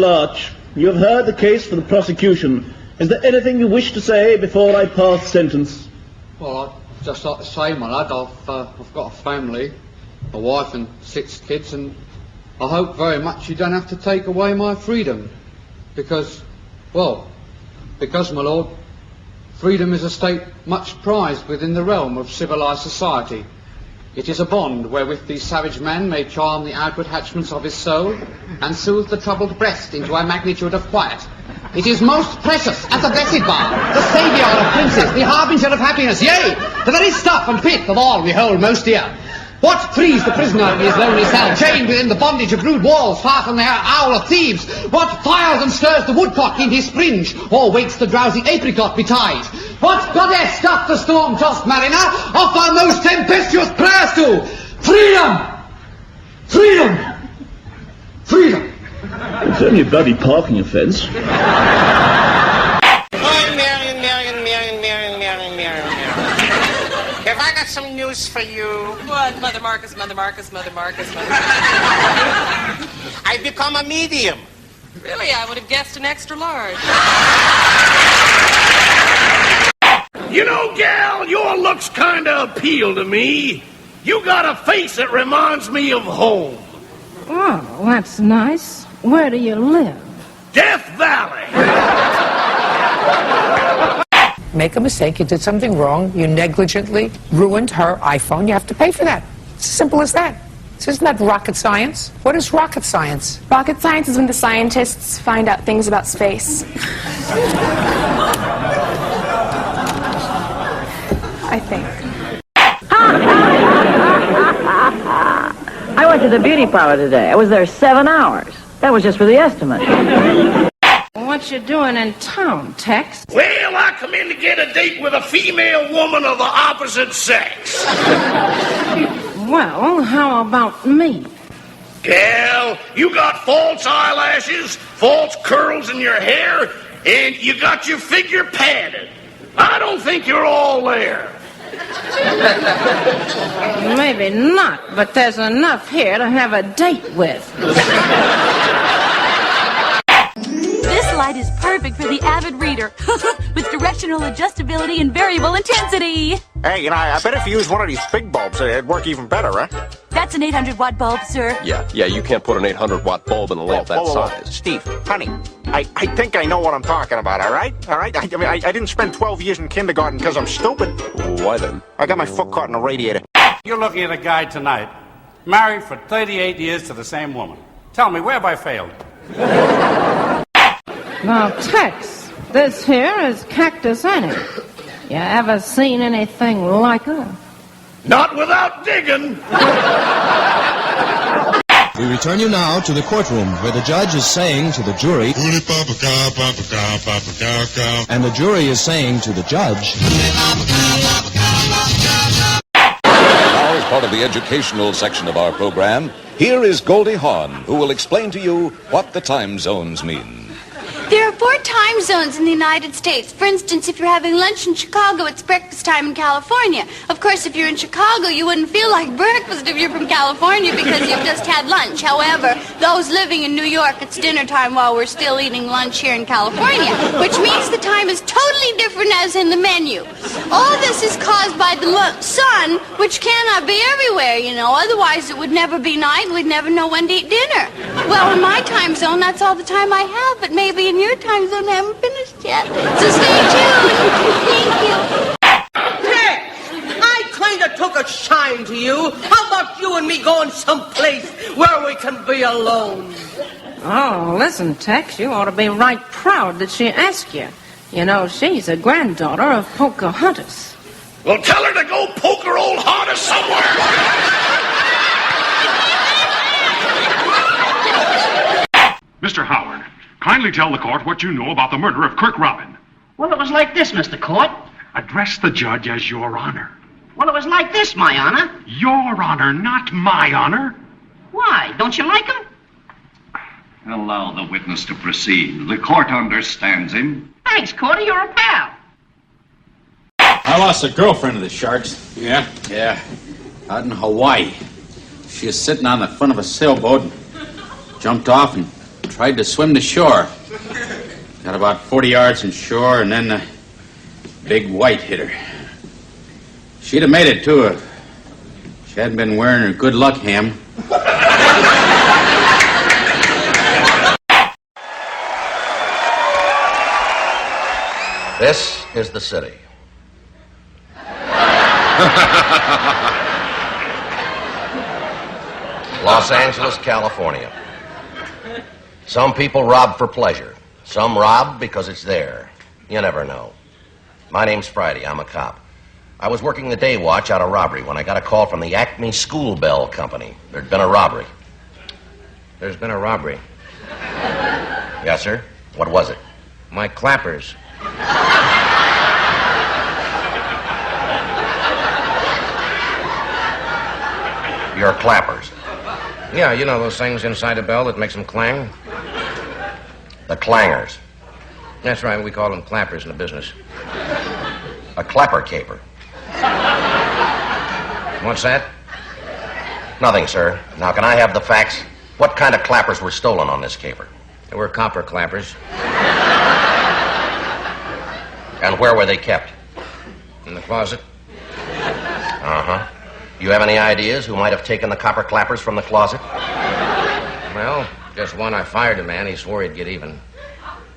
Larch, you have heard the case for the prosecution. Is there anything you wish to say before I pass sentence? Well, I'd just like to say, my lad, I've got a family, a wife and 6 kids, and I hope very much you don't have to take away my freedom. Because, my lord, freedom is a state much prized within the realm of civilized society. It is a bond wherewith the savage man may charm the outward hatchments of his soul and soothe the troubled breast into a magnitude of quiet. It is most precious as a blessed bar, the saviour of princes, the harbinger of happiness, yea, the very stuff and pith of all we hold most dear. What frees the prisoner in his lonely cell, chained within the bondage of rude walls, far from the owl of thieves? What fires and stirs the woodcock in his springe, or wakes the drowsy apricot betide? What goddess doth the storm-tossed mariner offer most tempestuous prayers to? Freedom! Freedom! Freedom! It's only a bloody parking offence. Have I got some news for you? What? Mother Marcus. I've become a medium. Really? I would have guessed an extra large. You know, gal, your looks kind of appeal to me. You got a face that reminds me of home. Oh, that's nice. Where do you live? Death Valley. Make a mistake, you did something wrong, you negligently ruined her iPhone, you have to pay for that. It's as simple as that. Isn't that rocket science? What is rocket science? Rocket science is when the scientists find out things about space. I think. I went to the beauty parlor today. I was there 7 hours. That was just for the estimate. What you doing in town, Tex? Well, I come in to get a date with a female woman of the opposite sex. Well, how about me? Gal, you got false eyelashes, false curls in your hair, and you got your figure padded. I don't think you're all there. Maybe not, but there's enough here to have a date with. This light is perfect for the avid reader, with directional adjustability and variable intensity. Hey, I bet if you use one of these big bulbs, it'd work even better, right? That's an 800-watt bulb, sir. Yeah, you can't put an 800-watt bulb in a lamp that size. Steve, honey, I think I know what I'm talking about, all right? I mean, I didn't spend 12 years in kindergarten because I'm stupid. Why then? I got my foot caught in a radiator. You're looking at a guy tonight, married for 38 years to the same woman. Tell me, where have I failed? Now, Tex, this here is Cactus Annie. You ever seen anything like her? Not without digging. We return you now to the courtroom where the judge is saying to the jury, and the jury is saying to the judge. Now, as part of the educational section of our program, here is Goldie Hawn, who will explain to you what the time zones mean. There are 4 time zones in the United States. For instance, if you're having lunch in Chicago, it's breakfast time in California. Of course, if you're in Chicago, you wouldn't feel like breakfast if you're from California because you've just had lunch. However, those living in New York, it's dinner time while we're still eating lunch here in California, which means the time is totally different as in the menu. All this is caused by the sun, which cannot be everywhere, Otherwise, it would never be night. We'd never know when to eat dinner. Well, in my time zone, that's all the time I have, but maybe in your time zone I haven't finished yet. So stay tuned. Thank you. Tex, I kind of took a shine to you. How about you and me going someplace where we can be alone? Oh, listen, Tex, you ought to be right proud that she asked you. She's a granddaughter of Pocahontas. Well, tell her to go poke her old Honda somewhere. Mr. Howard, kindly tell the court what you know about the murder of Kirk Robin. Well, it was like this, Mr. Court. Address the judge as Your Honor. Well, it was like this, My Honor. Your Honor, not My Honor. Why? Don't you like him? Allow the witness to proceed. The court understands him. Thanks, Cordy. You're a pal. I lost a girlfriend to the Sharks. Yeah. Out in Hawaii. She was sitting on the front of a sailboat and jumped off and tried to swim to shore. Got about 40 yards from shore, and then the big white hit her. She'd have made it, too, if she hadn't been wearing her good luck ham. This is the city. Los Angeles, California. Some people rob for pleasure. Some rob because it's there. You never know. My name's Friday. I'm a cop. I was working the day watch out of robbery when I got a call from the Acme School Bell Company. There'd been a robbery. There's been a robbery. Yes, sir? What was it? My clappers. Your clappers? Yeah, you know those things inside a bell that makes them clang? The clangers. That's right, we call them clappers in the business. A clapper caper. What's that? Nothing, sir. Now, can I have the facts? What kind of clappers were stolen on this caper? They were copper clappers. And where were they kept? In the closet. Uh-huh. You have any ideas who might have taken the copper clappers from the closet? Well, just one. I fired a man. He swore he'd get even.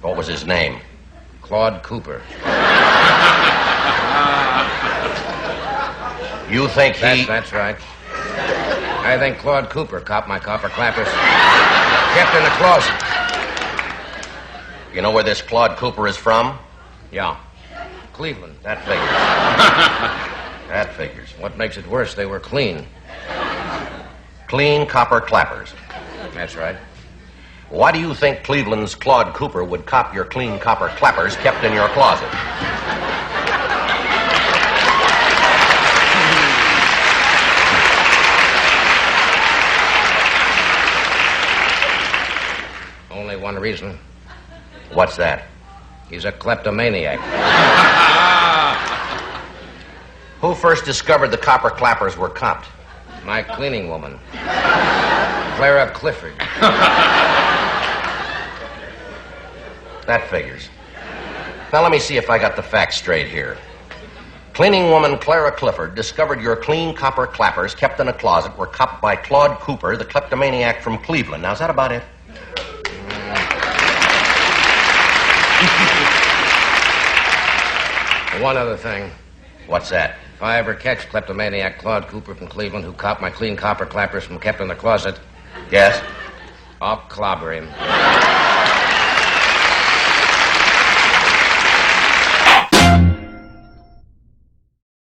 What was his name? Claude Cooper. You think he... That's right. I think Claude Cooper copped my copper clappers. Kept in the closet. You know where this Claude Cooper is from? Yeah. Cleveland. That figures. That figures. What makes it worse, they were clean. Clean copper clappers. That's right. Why do you think Cleveland's Claude Cooper would cop your clean copper clappers kept in your closet? Only one reason. What's that? He's a kleptomaniac. Who first discovered the copper clappers were copped? My cleaning woman, Clara Clifford. That figures. Now let me see if I got the facts straight here. Cleaning woman Clara Clifford discovered your clean copper clappers kept in a closet were copped by Claude Cooper, the kleptomaniac from Cleveland. Now, is that about it? One other thing. What's that? If I ever catch kleptomaniac Claude Cooper from Cleveland who copped my clean copper clappers from kept in the closet... Yes? I'll clobber him.